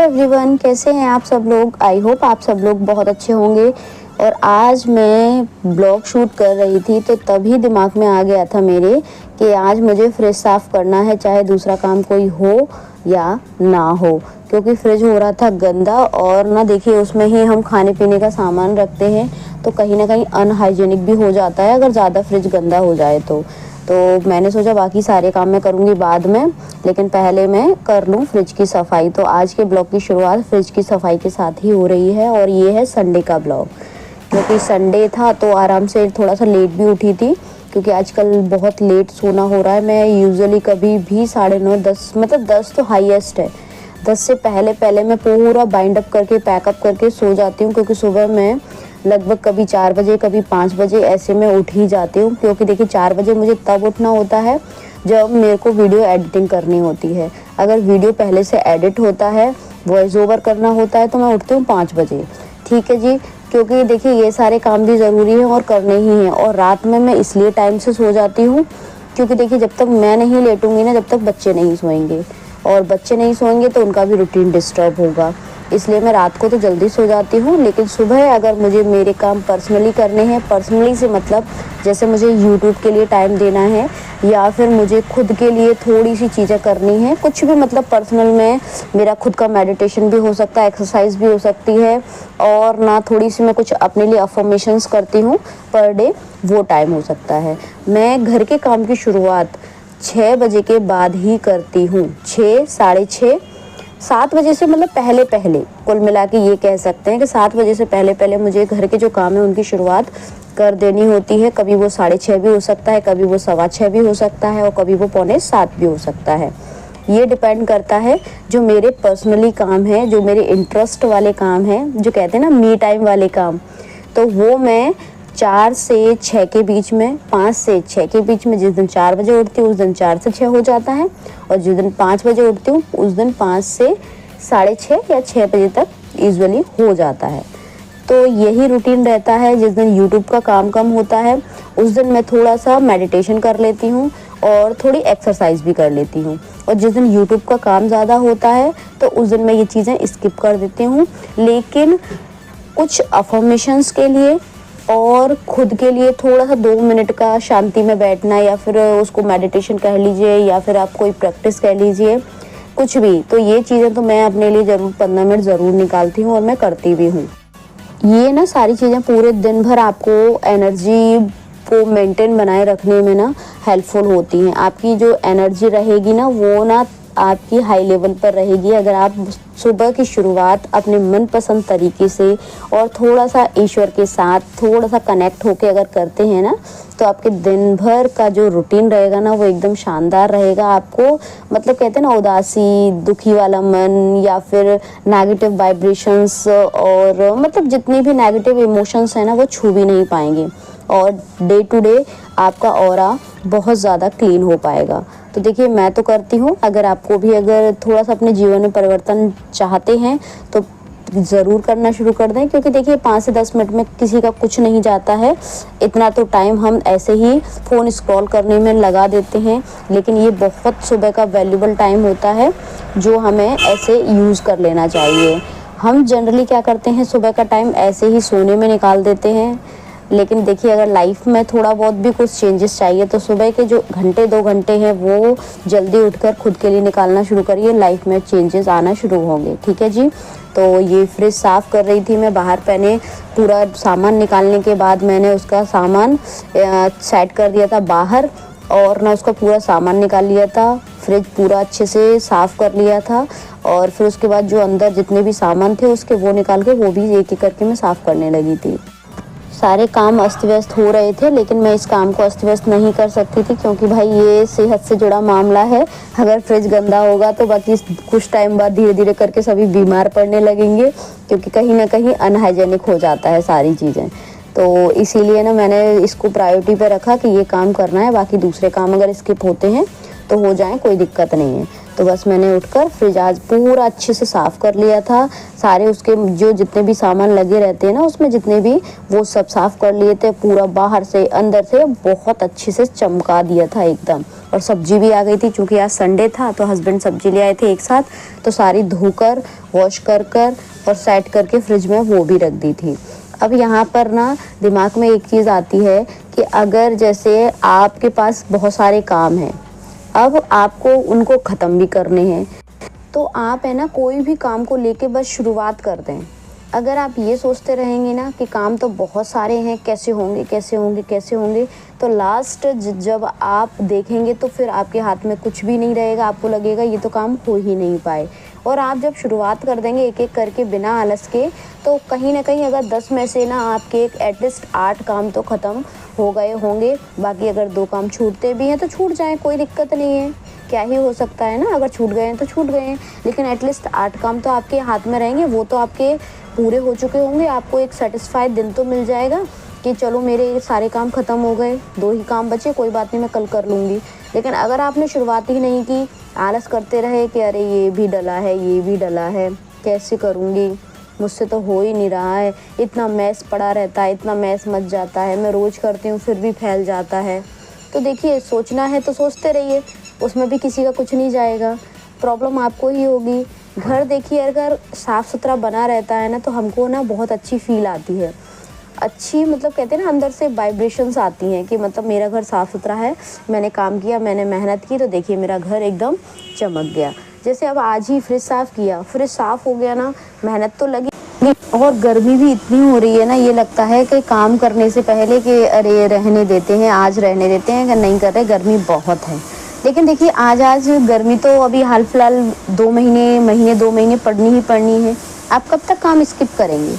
Everyone, कैसे हैं आप सब लोग। आई होप आप सब लोग बहुत अच्छे होंगे। और आज मैं ब्लॉग शूट कर रही थी तो तभी दिमाग में आ गया था मेरे कि आज मुझे फ्रिज साफ़ करना है, चाहे दूसरा काम कोई हो या ना हो, क्योंकि फ्रिज हो रहा था गंदा। और ना देखिए, उसमें ही हम खाने पीने का सामान रखते हैं तो कहीं ना कहीं अनहाइजीनिक भी हो जाता है अगर ज़्यादा फ्रिज गंदा हो जाए तो मैंने सोचा बाकी सारे काम मैं करूँगी बाद में, लेकिन पहले मैं कर लूँ फ्रिज की सफाई। तो आज के ब्लॉग की शुरुआत फ्रिज की सफाई के साथ ही हो रही है और ये है संडे का ब्लॉग। क्योंकि संडे था तो आराम से थोड़ा सा लेट भी उठी थी, क्योंकि आजकल बहुत लेट सोना हो रहा है। मैं यूजुअली कभी भी 9:30 10, मतलब 10 तो हाईएस्ट है, 10 से पहले पहले मैं पूरा बाइंड अप करके पैकअप करके सो जाती हूँ। क्योंकि सुबह मैं लगभग कभी 4 बजे कभी 5 बजे ऐसे में उठ ही जाती हूँ। क्योंकि देखिए 4 बजे मुझे तब उठना होता है जब मेरे को वीडियो एडिटिंग करनी होती है। अगर वीडियो पहले से एडिट होता है, वॉइस ओवर करना होता है, तो मैं उठती हूँ 5 बजे। ठीक है जी, क्योंकि देखिए ये सारे काम भी ज़रूरी हैं और करने ही हैं। और रात में मैं इसलिए टाइम से सो जाती हूँ क्योंकि देखिए जब तक मैं नहीं लेटूंगी ना, जब तक बच्चे नहीं सोएंगे, और बच्चे नहीं सोएंगे तो उनका भी रूटीन डिस्टर्ब होगा। इसलिए मैं रात को तो जल्दी सो जाती हूँ। लेकिन सुबह अगर मुझे मेरे काम पर्सनली करने हैं, पर्सनली से मतलब जैसे मुझे यूट्यूब के लिए टाइम देना है या फिर मुझे खुद के लिए थोड़ी सी चीज़ें करनी है, कुछ भी मतलब पर्सनल में, मेरा खुद का मेडिटेशन भी हो सकता है, एक्सरसाइज भी हो सकती है, और ना थोड़ी सी मैं कुछ अपने लिए अफर्मेशंस करती हूँ पर डे, वो टाइम हो सकता है। मैं घर के काम की शुरुआत 6 बजे के बाद ही करती हूँ। 6, 6:30, 7 बजे से मतलब पहले पहले, कुल मिला के ये कह सकते हैं कि 7 बजे से पहले पहले मुझे घर के जो काम है उनकी शुरुआत कर देनी होती है। कभी वो 6:30 भी हो सकता है, कभी वो 6:15 भी हो सकता है, और कभी वो 6:45 भी हो सकता है। ये डिपेंड करता है जो मेरे पर्सनली काम है, जो मेरे इंटरेस्ट वाले काम हैं, जो कहते हैं ना मी टाइम वाले काम, तो वो मैं 4 से 6 के बीच में, 5 से 6 के बीच में, जिस दिन 4 बजे उठती हूँ उस दिन 4 से 6 हो जाता है, और जिस दिन 5 बजे उठती हूँ उस दिन 5 से 6:30 या 6 बजे तक यूजुअली हो जाता है। तो यही रूटीन रहता है। जिस दिन यूट्यूब का काम कम होता है उस दिन मैं थोड़ा सा मेडिटेशन कर लेती हूँ और थोड़ी एक्सरसाइज भी कर लेती हूँ, और जिस दिन यूट्यूब का काम ज़्यादा होता है तो उस दिन मैं ये चीज़ें स्किप कर देती हूँ। लेकिन कुछ अफर्मेशंस के लिए और खुद के लिए थोड़ा सा 2 मिनट का शांति में बैठना, या फिर उसको मेडिटेशन कह लीजिए या फिर आप कोई प्रैक्टिस कह लीजिए, कुछ भी, तो ये चीज़ें तो मैं अपने लिए ज़रूर 15 मिनट ज़रूर निकालती हूँ और मैं करती भी हूँ। ये ना सारी चीज़ें पूरे दिन भर आपको एनर्जी को मेंटेन बनाए रखने में ना हेल्पफुल होती हैं। आपकी जो एनर्जी रहेगी ना, वो ना आपकी हाई लेवल पर रहेगी अगर आप सुबह की शुरुआत अपने मनपसंद तरीके से और थोड़ा सा ईश्वर के साथ थोड़ा सा कनेक्ट होके अगर करते हैं ना, तो आपके दिन भर का जो रूटीन रहेगा ना वो एकदम शानदार रहेगा। आपको मतलब कहते हैं ना, उदासी, दुखी वाला मन या फिर नेगेटिव वाइब्रेशंस और मतलब जितने भी नेगेटिव इमोशंस हैं ना, वो छू भी नहीं पाएंगे, और डे टू डे आपका ऑरा बहुत ज़्यादा क्लीन हो पाएगा। तो देखिए मैं तो करती हूँ, अगर आपको भी अगर थोड़ा सा अपने जीवन में परिवर्तन चाहते हैं तो ज़रूर करना शुरू कर दें। क्योंकि देखिए 5 से 10 मिनट में किसी का कुछ नहीं जाता है, इतना तो टाइम हम ऐसे ही फ़ोन स्क्रॉल करने में लगा देते हैं, लेकिन ये बहुत सुबह का वैल्यूबल टाइम होता है जो हमें ऐसे यूज़ कर लेना चाहिए। हम जनरली क्या करते हैं, सुबह का टाइम ऐसे ही सोने में निकाल देते हैं। लेकिन देखिए अगर लाइफ में थोड़ा बहुत भी कुछ चेंजेस चाहिए तो सुबह के जो घंटे 2 घंटे हैं वो जल्दी उठकर खुद के लिए निकालना शुरू करिए, लाइफ में चेंजेस आना शुरू होंगे। ठीक है जी। तो ये फ्रिज साफ़ कर रही थी मैं बाहर, मैंने पूरा सामान निकालने के बाद मैंने उसका सामान सेट कर दिया था बाहर, और ना उसका पूरा सामान निकाल लिया था, फ्रिज पूरा अच्छे से साफ़ कर लिया था, और फिर उसके बाद जो अंदर जितने भी सामान थे उसके वो निकाल के वो भी एक एक करके मैं साफ़ करने लगी थी। सारे काम अस्त व्यस्त हो रहे थे, लेकिन मैं इस काम को अस्त व्यस्त नहीं कर सकती थी, क्योंकि भाई ये सेहत से जुड़ा मामला है। अगर फ्रिज गंदा होगा तो बाकी कुछ टाइम बाद धीरे धीरे करके सभी बीमार पड़ने लगेंगे, क्योंकि कहीं ना कहीं अनहाइजेनिक हो जाता है सारी चीज़ें। तो इसीलिए ना मैंने इसको प्रायोरिटी पे रखा कि ये काम करना है, बाकी दूसरे काम अगर स्किप होते हैं तो हो जाएं, कोई दिक्कत नहीं है। तो बस मैंने उठकर फ्रिज आज पूरा अच्छे से साफ़ कर लिया था। सारे उसके जो जितने भी सामान लगे रहते हैं ना उसमें जितने भी, वो सब साफ़ कर लिए थे। पूरा बाहर से अंदर से बहुत अच्छे से चमका दिया था एकदम। और सब्जी भी आ गई थी, चूँकि आज संडे था तो हस्बैंड सब्जी ले आए थे एक साथ, तो सारी धोकर वॉश कर और सेट करके फ्रिज में वो भी रख दी थी। अब यहाँ पर ना दिमाग में एक चीज़ आती है कि अगर जैसे आपके पास बहुत सारे काम हैं, अब आपको उनको ख़त्म भी करने हैं, तो आप है ना कोई भी काम को लेके बस शुरुआत कर दें। अगर आप ये सोचते रहेंगे ना कि काम तो बहुत सारे हैं, कैसे होंगे कैसे होंगे कैसे होंगे, तो लास्ट जब आप देखेंगे तो फिर आपके हाथ में कुछ भी नहीं रहेगा। आपको लगेगा ये तो काम हो ही नहीं पाए। और आप जब शुरुआत कर देंगे एक एक करके बिना आलस के, तो कहीं ना कहीं अगर 10 में से ना आपके एटलीस्ट 8 काम तो ख़त्म हो गए होंगे। बाकी अगर 2 काम छूटते भी हैं तो छूट जाएं, कोई दिक्कत नहीं है, क्या ही हो सकता है ना। अगर छूट गए हैं तो छूट गए हैं, लेकिन एटलीस्ट 8 काम तो आपके हाथ में रहेंगे, वो तो आपके पूरे हो चुके होंगे। आपको एक सेटिस्फाइड दिन तो मिल जाएगा कि चलो मेरे सारे काम ख़त्म हो गए, 2 ही काम बचे, कोई बात नहीं मैं कल कर लूँगी। लेकिन अगर आपने शुरुआत ही नहीं की, आलस करते रहे कि अरे ये भी डला है ये भी डला है, कैसे करूँगी, मुझसे तो हो ही नहीं रहा है, इतना मैस पड़ा रहता है, इतना मैस मच जाता है, मैं रोज़ करती हूँ फिर भी फैल जाता है। तो देखिए, सोचना है तो सोचते रहिए, उसमें भी किसी का कुछ नहीं जाएगा, प्रॉब्लम आपको ही होगी। घर देखिए अगर साफ़ सुथरा बना रहता है ना तो हमको ना बहुत अच्छी फील आती है, अच्छी मतलब कहते हैं ना अंदर से वाइब्रेशंस आती हैं कि मतलब मेरा घर साफ़ सुथरा है, मैंने काम किया, मैंने मेहनत की, तो देखिए मेरा घर एकदम चमक गया। जैसे अब आज ही फ्रिज साफ़ किया, फ्रिज साफ़ हो गया ना, मेहनत तो लगी, और गर्मी भी इतनी हो रही है ना, ये लगता है कि काम करने से पहले कि अरे रहने देते हैं, आज रहने देते हैं, अगर नहीं कर रहे, गर्मी बहुत है। लेकिन देखिए आज गर्मी तो अभी हाल फिलहाल 2 महीने 2 महीने पड़नी ही पड़नी है। आप कब तक काम स्किप करेंगे,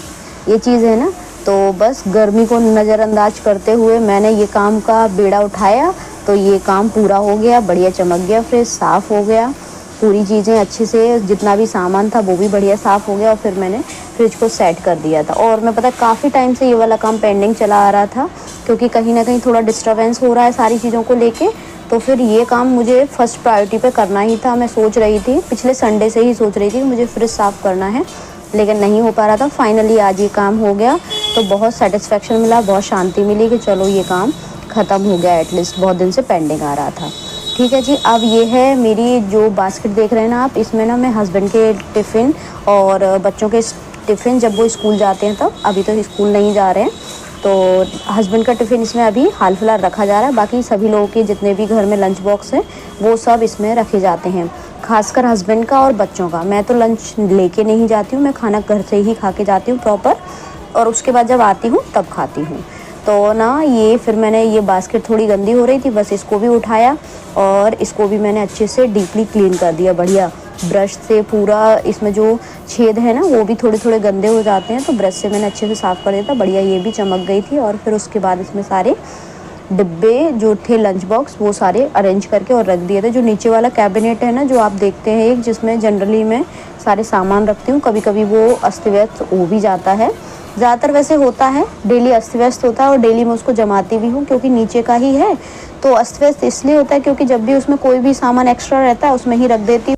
ये चीज़ है ना। तो बस गर्मी को नज़रअंदाज करते हुए मैंने ये काम का बीड़ा उठाया, तो ये काम पूरा हो गया, बढ़िया चमक गया, फ्रिज साफ़ हो गया, पूरी चीज़ें अच्छे से, जितना भी सामान था वो भी बढ़िया साफ़ हो गया। और फिर मैंने फ्रिज को सेट कर दिया था। और मैं पता काफ़ी टाइम से ये वाला काम पेंडिंग चला आ रहा था, क्योंकि कहीं ना कहीं थोड़ा डिस्टर्बेंस हो रहा है सारी चीज़ों को लेके, तो फिर ये काम मुझे फर्स्ट प्रायोरिटी पे करना ही था। मैं सोच रही थी, पिछले संडे से ही सोच रही थी कि मुझे फ्रिज साफ़ करना है, लेकिन नहीं हो पा रहा था। फाइनली आज ये काम हो गया, तो बहुत सेटिस्फेक्शन मिला, बहुत शांति मिली कि चलो ये काम ख़त्म हो गया, एटलीस्ट बहुत दिन से पेंडिंग आ रहा था। ठीक है जी, अब ये है मेरी जो बास्केट देख रहे हैं ना आप, इसमें ना मैं हस्बैंड के टिफ़िन और बच्चों के टिफ़िन जब वो स्कूल जाते हैं तब, अभी तो स्कूल नहीं जा रहे हैं, तो हस्बैंड का टिफ़िन इसमें अभी हाल फिलहाल रखा जा रहा है। बाकी सभी लोगों के जितने भी घर में लंच बॉक्स हैं वो सब इसमें रखे जाते हैं, खासकर हस्बैंड का और बच्चों का। मैं तो लंच लेके नहीं जाती हूँ, मैं खाना घर से ही खा के जाती हूँ प्रॉपर, और उसके बाद जब आती हूँ तब खाती हूँ। तो ना ये फिर मैंने ये बास्केट थोड़ी गंदी हो रही थी, बस इसको भी उठाया और इसको भी मैंने अच्छे से डीपली क्लीन कर दिया, बढ़िया ब्रश से। पूरा इसमें जो छेद है ना वो भी थोड़े थोड़े गंदे हो जाते हैं, तो ब्रश से मैंने अच्छे से साफ़ कर दिया था, बढ़िया ये भी चमक गई थी। और फिर उसके बाद इसमें सारे डिब्बे जो थे लंच बॉक्स वो सारे अरेंज करके और रख दिए थे। जो नीचे वाला कैबिनेट है ना जो आप देखते हैं, एक जिसमें जनरली मैं सारे सामान रखती हूँ, कभी कभी वो अस्त व्यस्त हो भी जाता है, ज़्यादातर वैसे होता है डेली अस्त व्यस्त होता है, और डेली मैं उसको जमाती भी हूँ क्योंकि नीचे का ही है। तो अस्त व्यस्त इसलिए होता है क्योंकि जब भी उसमें कोई भी सामान एक्स्ट्रा रहता है उसमें ही रख देती हूँ,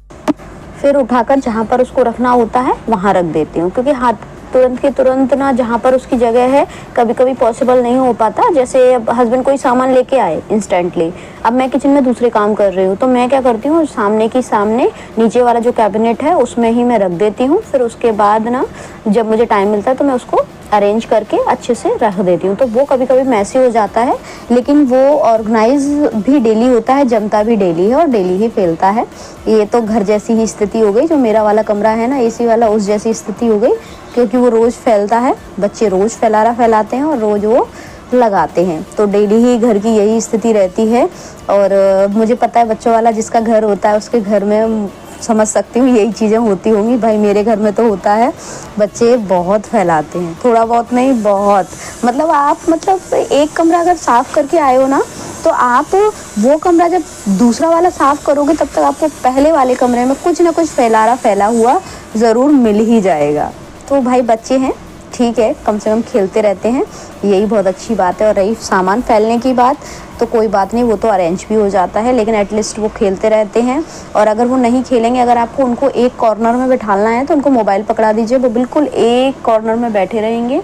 फिर उठाकर जहाँ पर उसको रखना होता है वहाँ रख देती हूँ, क्योंकि हाथ तुरंत के तुरंत ना जहाँ पर उसकी जगह है कभी कभी पॉसिबल नहीं हो पाता। जैसे हस्बैंड कोई सामान लेके आए इंस्टेंटली, अब मैं किचन में दूसरे काम कर रही हूँ, तो मैं क्या करती हूँ, सामने नीचे वाला जो कैबिनेट है उसमें ही मैं रख देती हूँ। फिर उसके बाद ना जब मुझे टाइम मिलता है तो मैं उसको अरेंज करके अच्छे से रख देती हूँ। तो वो कभी कभी मैसी हो जाता है, लेकिन वो ऑर्गेनाइज भी डेली होता है, जमता भी डेली है और डेली ही फैलता है। ये तो घर जैसी ही स्थिति हो गई, जो मेरा वाला कमरा है ना एसी वाला, उस जैसी स्थिति हो गई, क्योंकि वो रोज़ फैलता है, बच्चे रोज़ फैलाते हैं और रोज़ वो लगाते हैं, तो डेली ही घर की यही स्थिति रहती है। और मुझे पता है बच्चों वाला जिसका घर होता है उसके घर में समझ सकती हूँ यही चीज़ें होती होंगी। भाई मेरे घर में तो होता है, बच्चे बहुत फैलाते हैं, थोड़ा बहुत नहीं बहुत। मतलब आप एक कमरा अगर साफ़ करके आए हो ना, तो आप वो कमरा जब दूसरा वाला साफ़ करोगे तब तक आपको पहले वाले कमरे में कुछ ना कुछ फैला हुआ ज़रूर मिल ही जाएगा। तो भाई बच्चे हैं, ठीक है, कम से कम खेलते रहते हैं, यही बहुत अच्छी बात है। और रही सामान फैलने की बात, तो कोई बात नहीं, वो तो अरेंज भी हो जाता है, लेकिन एटलीस्ट वो खेलते रहते हैं। और अगर वो नहीं खेलेंगे, अगर आपको उनको एक कॉर्नर में बिठाना है तो उनको मोबाइल पकड़ा दीजिए, वो बिल्कुल एक कॉर्नर में बैठे रहेंगे।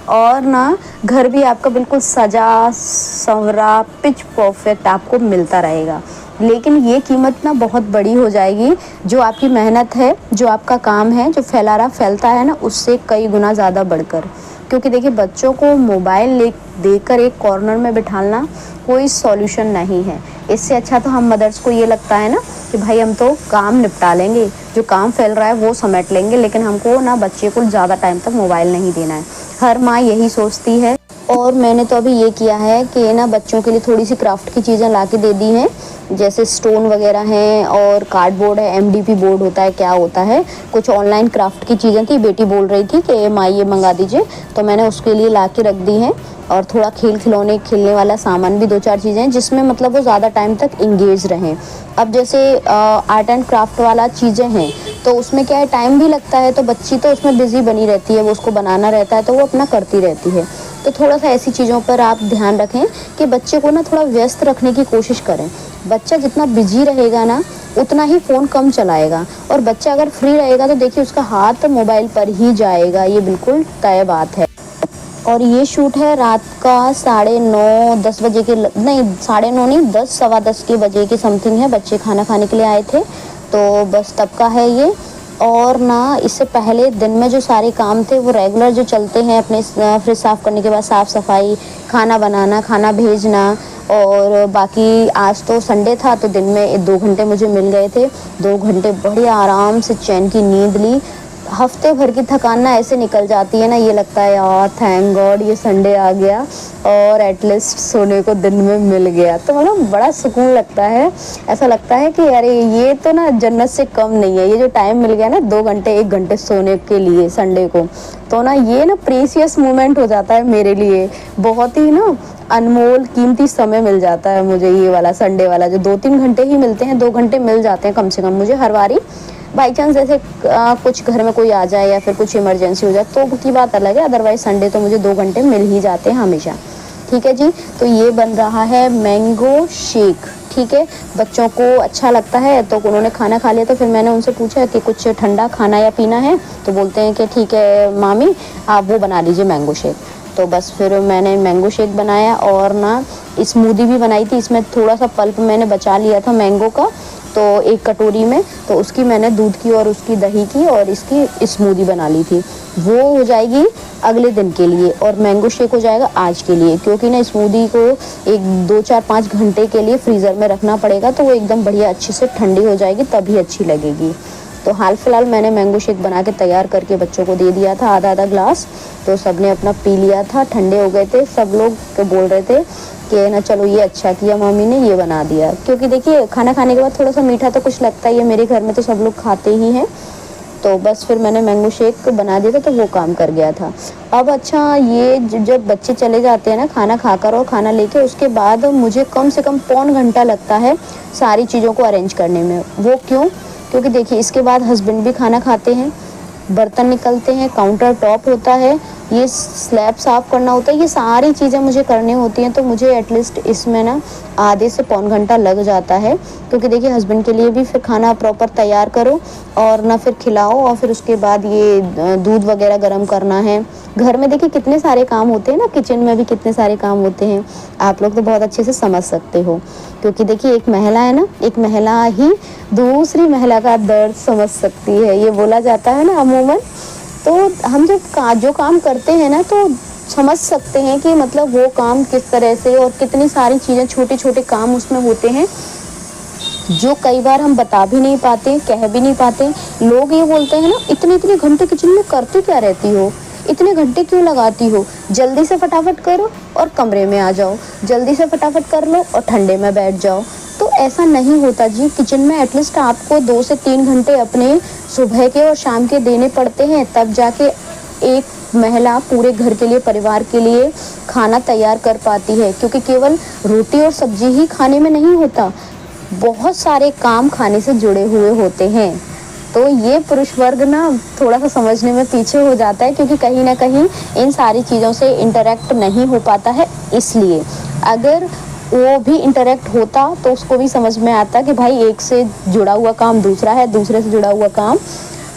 और ना घर भी आपका बिल्कुल सजा संवरा पिच परफेक्ट आपको मिलता रहेगा। लेकिन ये कीमत ना बहुत बड़ी हो जाएगी, जो आपकी मेहनत है, जो आपका काम है, जो फैलता है ना, उससे कई गुना ज़्यादा बढ़कर। क्योंकि देखिए, बच्चों को मोबाइल देकर एक कॉर्नर में बिठाना कोई सॉल्यूशन नहीं है। इससे अच्छा तो हम मदर्स को ये लगता है ना कि भाई हम तो काम निपटा लेंगे, जो काम फैल रहा है वो समेट लेंगे, लेकिन हमको ना बच्चे को ज़्यादा टाइम तक मोबाइल नहीं देना है। हर माँ यही सोचती है। और मैंने तो अभी ये किया है कि ना बच्चों के लिए थोड़ी सी क्राफ्ट की चीज़ें ला के दे दी हैं, जैसे स्टोन वगैरह हैं और कार्डबोर्ड है, एमडीपी बोर्ड होता है, क्या होता है, कुछ ऑनलाइन क्राफ्ट की चीज़ें थी। बेटी बोल रही थी कि माँ ये मंगा दीजिए, तो मैंने उसके लिए ला के रख दी हैं। और थोड़ा खेलने वाला सामान भी 2-4 चीज़ें हैं, जिसमें मतलब वो ज़्यादा टाइम तक इंगेज रहें। अब जैसे आर्ट एंड क्राफ्ट वाला चीज़ें हैं, तो उसमें क्या है, टाइम भी लगता है, तो बच्ची तो उसमें बिज़ी बनी रहती है, वो उसको बनाना रहता है, तो वो अपना करती रहती है। तो थोड़ा सा ऐसी चीज़ों पर आप ध्यान रखें कि बच्चे को ना थोड़ा व्यस्त रखने की कोशिश करें। बच्चा जितना बिजी रहेगा ना, उतना ही फ़ोन कम चलाएगा। और बच्चा अगर फ्री रहेगा तो देखिए उसका हाथ मोबाइल पर ही जाएगा, ये बिल्कुल तय बात है। और ये शूट है रात का 9:30-10 बजे के, नहीं 9:30 नहीं, 10 सवा 10 के बजे के समथिंग है। बच्चे खाना खाने के लिए आए थे, तो बस तब का है ये। और ना इससे पहले दिन में जो सारे काम थे वो रेगुलर जो चलते हैं, अपने फ्रिज साफ़ करने के बाद साफ़ सफाई, खाना बनाना, खाना भेजना। और बाकी आज तो संडे था, तो दिन में 2 घंटे मुझे मिल गए थे। 2 घंटे बढ़िया आराम से चैन की नींद ली। हफ्ते भर की थकान ना ऐसे निकल जाती है ना, ये लगता है यार थैंक गॉड ये संडे आ गया और एटलीस्ट सोने को दिन में मिल गया, तो मतलब बड़ा सुकून लगता है। ऐसा लगता है कि अरे ये तो ना जन्नत से कम नहीं है, ये जो टाइम मिल गया ना 2 घंटे 1 घंटे सोने के लिए संडे को, तो ना ये ना प्रीसियस मोमेंट हो जाता है मेरे लिए। बहुत ही ना अनमोल कीमती समय मिल जाता है मुझे, ये वाला संडे वाला जो 2-3 घंटे ही मिलते हैं, 2 घंटे मिल जाते हैं कम से कम मुझे हर बारी। बाई चांस जैसे कुछ घर में कोई आ जाए या फिर कुछ इमरजेंसी हो जाए तो की बात अलग है, अदरवाइज संडे तो मुझे 2 घंटे मिल ही जाते हैं हमेशा। ठीक है जी, तो ये बन रहा है मैंगो शेक। ठीक है, बच्चों को अच्छा लगता है, तो उन्होंने खाना खा लिया, तो फिर मैंने उनसे पूछा कि कुछ ठंडा खाना या पीना है, तो बोलते हैं कि ठीक है मामी आप वो बना लीजिए मैंगो शेक। तो बस फिर मैंने मैंगो शेक बनाया और ना स्मूदी भी बनाई थी। इसमें थोड़ा सा पल्प मैंने बचा लिया था मैंगो का, तो 1 कटोरी में, तो उसकी मैंने दूध की और उसकी दही की और इसकी स्मूदी बना ली थी। वो हो जाएगी अगले दिन के लिए और मैंगो शेक हो जाएगा आज के लिए, क्योंकि ना स्मूदी को 2-4-5 घंटे के लिए फ्रीज़र में रखना पड़ेगा, तो वो एकदम बढ़िया अच्छे से ठंडी हो जाएगी, तभी अच्छी लगेगी। तो हाल फिलहाल मैंने मैंगो शेक बना के तैयार करके बच्चों को दे दिया था, आधा ग्लास, तो सबने अपना पी लिया था। ठंडे हो गए थे सब लोग, तो बोल रहे थे कि ना चलो ये अच्छा किया मम्मी ने ये बना दिया, क्योंकि देखिए खाना खाने के बाद थोड़ा सा मीठा तो कुछ लगता ही है, मेरे घर में तो सब लोग खाते ही हैं। तो बस फिर मैंने मैंगो शेक बना दिया था, तो वो काम कर गया था। अब अच्छा, ये जब बच्चे चले जाते हैं ना खाना खाकर और खाना लेके, उसके बाद मुझे कम से कम पौन घंटा लगता है सारी चीज़ों को अरेंज करने में। वो क्यों? क्योंकि देखिए इसके बाद हस्बैंड भी खाना खाते हैं, बर्तन निकलते हैं, काउंटर टॉप होता है, ये स्लैब साफ़ करना होता है, ये सारी चीज़ें मुझे करनी होती हैं। तो मुझे एटलीस्ट इसमें ना आधे से पौन घंटा लग जाता है, क्योंकि देखिए हस्बैंड के लिए भी फिर खाना प्रॉपर तैयार करो और ना फिर खिलाओ, और फिर उसके बाद ये दूध वगैरह गर्म करना है। घर में देखिए कितने सारे काम होते हैं ना, किचन में भी कितने सारे काम होते हैं, आप लोग तो बहुत अच्छे से समझ सकते हो। क्योंकि देखिए एक महिला है ना, एक महिला ही दूसरी महिला का दर्द समझ सकती है, ये बोला जाता है ना अमूमन। तो हम जब जो काम करते हैं ना, तो समझ सकते हैं कि मतलब वो काम किस तरह से, और कितनी सारी चीज़ें, छोटे छोटे काम उसमें होते हैं जो कई बार हम बता भी नहीं पाते, कह भी नहीं पाते। लोग ये बोलते हैं ना, इतने इतने घंटे किचन में करती क्या रहती हो, इतने घंटे क्यों लगाती हो, जल्दी से फटाफट करो और कमरे में आ जाओ, जल्दी से फटाफट कर लो और ठंडे में बैठ जाओ। तो ऐसा नहीं होता जी, किचन में एटलीस्ट आपको 2 से 3 घंटे अपने सुबह के और शाम के देने पड़ते हैं, तब जाके एक महिला पूरे घर के लिए, परिवार के लिए खाना तैयार कर पाती है। क्योंकि केवल रोटी और सब्जी ही खाने में नहीं होता, बहुत सारे काम खाने से जुड़े हुए होते हैं। तो ये पुरुष वर्ग ना थोड़ा सा समझने में पीछे हो जाता है, क्योंकि कहीं ना कहीं इन सारी चीज़ों से इंटरेक्ट नहीं हो पाता है। इसलिए अगर वो भी इंटरेक्ट होता तो उसको भी समझ में आता कि भाई एक से जुड़ा हुआ काम दूसरा है, दूसरे से जुड़ा हुआ काम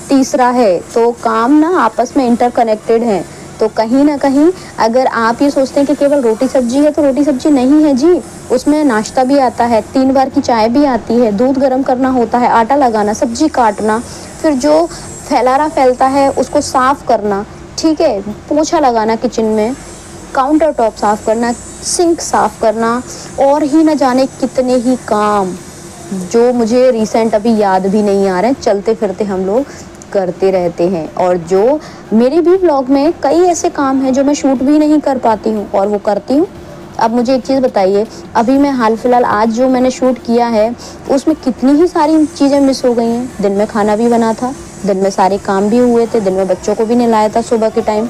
तीसरा है, तो काम ना आपस में इंटरकनेक्टेड हैं। तो कहीं ना कहीं अगर आप ये सोचते हैं कि केवल रोटी सब्जी है, तो रोटी सब्जी नहीं है जी, उसमें नाश्ता भी आता है, 3 बार की चाय भी आती है, दूध गर्म करना होता है, आटा लगाना, सब्जी काटना, फिर जो फैलारा फैलता है उसको साफ करना, ठीक है, पोछा लगाना किचन में, काउंटर टॉप साफ करना, सिंक साफ करना, और ही न जाने कितने ही काम जो मुझे रिसेंट अभी याद भी नहीं आ रहे हैं, चलते फिरते हम लोग करते रहते हैं। और जो मेरे भी ब्लॉग में कई ऐसे काम हैं जो मैं शूट भी नहीं कर पाती हूँ और वो करती हूँ। अब मुझे एक चीज़ बताइए, अभी मैं हाल फिलहाल आज जो मैंने शूट किया है उसमें कितनी ही सारी चीज़ें मिस हो गई हैं। दिन में खाना भी बना था, दिन में सारे काम भी हुए थे, दिन में बच्चों को भी नहलाया था सुबह के टाइम,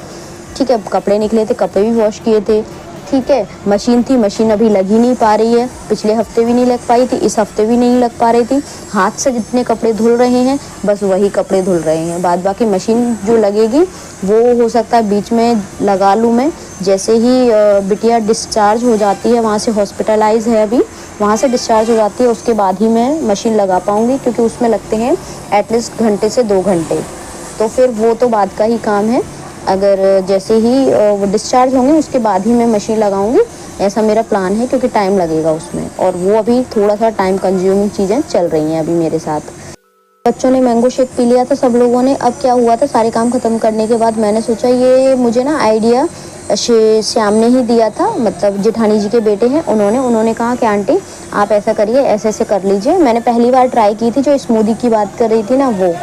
ठीक है, कपड़े निकले थे, कपड़े भी वॉश किए थे, ठीक है, मशीन थी, मशीन अभी लग ही नहीं पा रही है, पिछले हफ्ते भी नहीं लग पाई थी, इस हफ्ते भी नहीं लग पा रही थी। हाथ से जितने कपड़े धुल रहे हैं बस वही कपड़े धुल रहे हैं, बाद बाकी मशीन जो लगेगी वो हो सकता है बीच में लगा लूँ मैं। जैसे ही बिटिया डिस्चार्ज हो जाती है, वहाँ से हॉस्पिटलाइज है अभी, वहाँ से डिस्चार्ज हो जाती है, उसके बाद ही मैं मशीन लगा पाऊँगी, क्योंकि उसमें लगते हैं एटलीस्ट घंटे से 2 घंटे, तो फिर वो तो बाद का ही काम है। अगर जैसे ही वो डिस्चार्ज होंगे उसके बाद ही मैं मशीन लगाऊंगी, ऐसा मेरा प्लान है, क्योंकि टाइम लगेगा उसमें, और वो अभी थोड़ा सा टाइम कंज्यूमिंग चीज़ें चल रही हैं अभी मेरे साथ। बच्चों ने मैंगो शेक पी लिया था सब लोगों ने। अब क्या हुआ था, सारे काम ख़त्म करने के बाद मैंने सोचा, ये मुझे ना आइडिया श्याम ने ही दिया था, मतलब जेठानी जी के बेटे हैं उन्होंने कहा कि आंटी आप ऐसा करिए, ऐसे ऐसे कर लीजिए। मैंने पहली बार ट्राई की थी, जो स्मूदी की बात कर रही थी ना, वो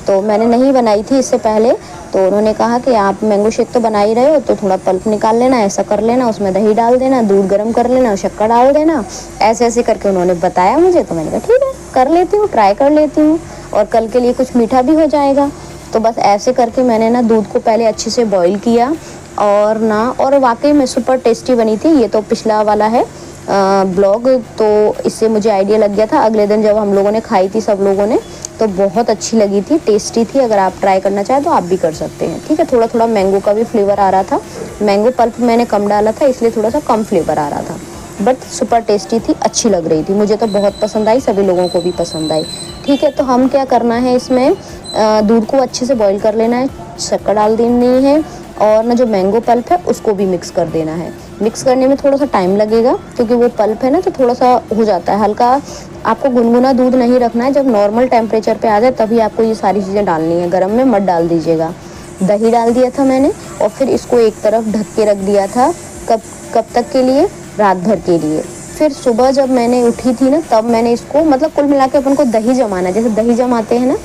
तो मैंने नहीं बनाई थी इससे पहले। तो उन्होंने कहा कि आप मैंगो शेक तो बना ही रहे हो, तो थोड़ा पल्प निकाल लेना, ऐसा कर लेना, उसमें दही डाल देना, दूध गर्म कर लेना, शक्कर डाल देना, ऐसे ऐसे करके उन्होंने बताया मुझे। तो मैंने कहा ठीक है, कर लेती हूँ, ट्राई कर लेती हूँ, और कल के लिए कुछ मीठा भी हो जाएगा। तो बस ऐसे करके मैंने ना दूध को पहले अच्छे से बॉईल किया, और वाकई में सुपर टेस्टी बनी थी। ये तो पिछला वाला है ब्लॉग, तो इससे मुझे आइडिया लग गया था। अगले दिन जब हम लोगों ने खाई थी सब लोगों ने, तो बहुत अच्छी लगी थी, टेस्टी थी। अगर आप ट्राई करना चाहें तो आप भी कर सकते हैं, ठीक है। थोड़ा थोड़ा मैंगो का भी फ्लेवर आ रहा था, मैंगो पल्प मैंने कम डाला था इसलिए थोड़ा सा कम फ्लेवर आ रहा था, बट सुपर टेस्टी थी, अच्छी लग रही थी, मुझे तो बहुत पसंद आई, सभी लोगों को भी पसंद आई, ठीक है। तो हम क्या करना है, इसमें दूध को अच्छे से बॉईल कर लेना है, शक्कर डाल देनी है, और ना जो मैंगो पल्प है उसको भी मिक्स कर देना है। मिक्स करने में थोड़ा सा टाइम लगेगा, क्योंकि वो पल्प है ना, तो थोड़ा सा हो जाता है हल्का। आपको गुनगुना दूध नहीं रखना है, जब नॉर्मल टेम्परेचर पे आ जाए तभी आपको ये सारी चीज़ें डालनी है, गर्म में मत डाल दीजिएगा। दही डाल दिया था मैंने, और फिर इसको एक तरफ ढक के रख दिया था, कब तक के लिए, रात भर के लिए। फिर सुबह जब मैंने उठी थी ना, तब मैंने इसको, मतलब कुल मिला के अपन को दही जमाना, जैसे दही जमाते हैं ना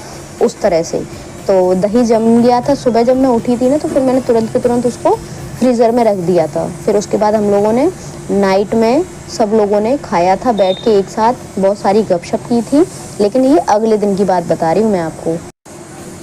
उस तरह से। तो दही जम गया था, सुबह जब मैं उठी थी ना, तो फिर मैंने तुरंत के तुरंत उसको फ्रीज़र में रख दिया था। फिर उसके बाद हम लोगों ने नाइट में सब लोगों ने खाया था बैठ के एक साथ, बहुत सारी गपशप की थी, लेकिन ये अगले दिन की बात बता रही हूँ मैं आपको।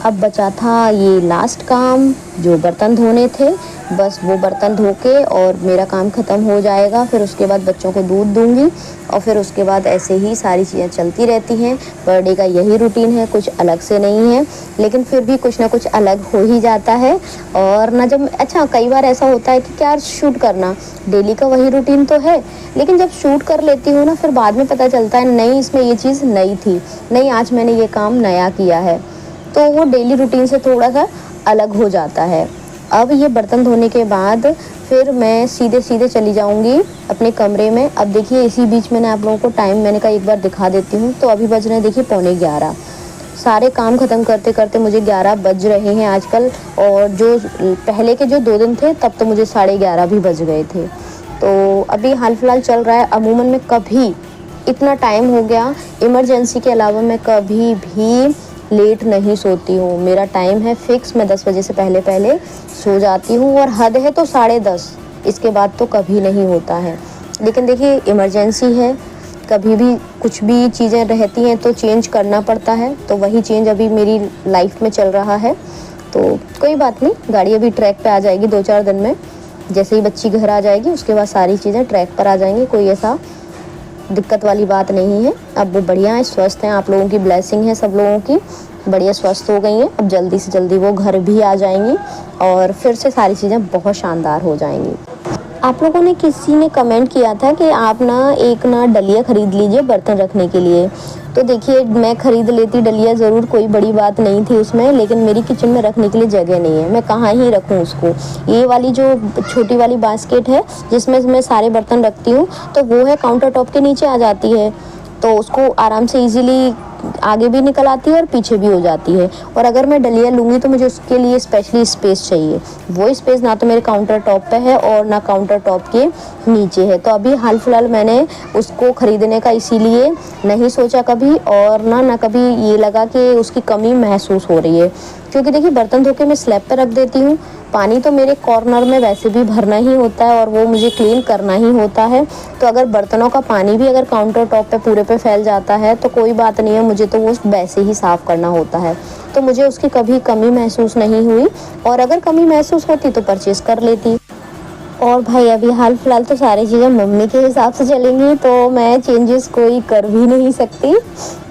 अब बचा था ये लास्ट काम, जो बर्तन धोने थे, बस वो बर्तन धो के और मेरा काम ख़त्म हो जाएगा। फिर उसके बाद बच्चों को दूध दूंगी, और फिर उसके बाद ऐसे ही सारी चीज़ें चलती रहती हैं। पर डे का यही रूटीन है, कुछ अलग से नहीं है, लेकिन फिर भी कुछ ना कुछ अलग हो ही जाता है। और ना जब, अच्छा कई बार ऐसा होता है कि क्या शूट करना, डेली का वही रूटीन तो है, लेकिन जब शूट कर लेती हूँ ना, फिर बाद में पता चलता है नहीं, इसमें ये चीज़ नई थी, नहीं आज मैंने ये काम नया किया है, तो वो डेली रूटीन से थोड़ा सा अलग हो जाता है। अब ये बर्तन धोने के बाद फिर मैं सीधे सीधे चली जाऊंगी अपने कमरे में। अब देखिए इसी बीच मैंने आप लोगों को टाइम मैंने कहा एक बार दिखा देती हूँ। तो अभी बज रहे हैं देखिए 11:15, सारे काम ख़त्म करते करते मुझे 11 बज रहे हैं आजकल, और जो पहले के जो 2 दिन थे तब तो मुझे 11:30 भी बज गए थे। तो अभी हाल फिलहाल चल रहा है, अमूमन में कभी इतना टाइम हो गया, इमरजेंसी के अलावा मैं कभी भी लेट नहीं सोती हूँ। मेरा टाइम है फिक्स, मैं 10 बजे से पहले पहले सो जाती हूँ, और हद है तो 10:30, इसके बाद तो कभी नहीं होता है। लेकिन देखिए इमरजेंसी है, कभी भी कुछ भी चीज़ें रहती हैं तो चेंज करना पड़ता है, तो वही चेंज अभी मेरी लाइफ में चल रहा है। तो कोई बात नहीं, गाड़ी अभी ट्रैक पे आ जाएगी 2-4 दिन में, जैसे ही बच्ची घर आ जाएगी उसके बाद सारी चीज़ें ट्रैक पर आ जाएंगी, कोई ऐसा दिक्कत वाली बात नहीं है। अब वो बढ़िया है, स्वस्थ हैं, आप लोगों की ब्लेसिंग है सब लोगों की, बढ़िया स्वस्थ हो गई हैं। अब जल्दी से जल्दी वो घर भी आ जाएंगी और फिर से सारी चीज़ें बहुत शानदार हो जाएंगी। आप लोगों ने किसी ने कमेंट किया था कि आप ना एक ना डलिया ख़रीद लीजिए बर्तन रखने के लिए। तो देखिए, मैं ख़रीद लेती डलिया ज़रूर, कोई बड़ी बात नहीं थी उसमें, लेकिन मेरी किचन में रखने के लिए जगह नहीं है। मैं कहाँ ही रखूँ उसको। ये वाली जो छोटी वाली बास्केट है जिसमें मैं सारे बर्तन रखती हूँ, तो वो है काउंटर टॉप के नीचे आ जाती है, तो उसको आराम से ईज़िली आगे भी निकल आती है और पीछे भी हो जाती है। और अगर मैं डलिया लूँगी तो मुझे उसके लिए स्पेशली स्पेस चाहिए। वो स्पेस ना तो मेरे काउंटर टॉप पे है और ना काउंटर टॉप के नीचे है। तो अभी हाल फिलहाल मैंने उसको ख़रीदने का इसीलिए नहीं सोचा कभी, और ना कभी ये लगा कि उसकी कमी महसूस हो रही है। क्योंकि देखिए, बर्तन धो के मैं स्लैब पे रख देती हूँ, पानी तो मेरे कॉर्नर में वैसे भी भरना ही होता है और वो मुझे क्लीन करना ही होता है। तो अगर बर्तनों का पानी भी अगर काउंटर टॉप पे पूरे पे फैल जाता है तो कोई बात नहीं है, मुझे तो वो वैसे ही साफ़ करना होता है। तो मुझे उसकी कभी कमी महसूस नहीं हुई, और अगर कमी महसूस होती तो परचेज़ कर लेती। और भाई अभी हाल फिलहाल तो सारी चीज़ें मम्मी के हिसाब से चलेंगी, तो मैं चेंजेस कोई कर भी नहीं सकती।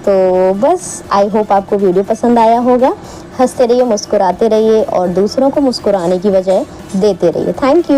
तो बस आई होप आपको वीडियो पसंद आया होगा। हंसते रहिए, मुस्कुराते रहिए और दूसरों को मुस्कुराने की वजह देते रहिए। Thank you.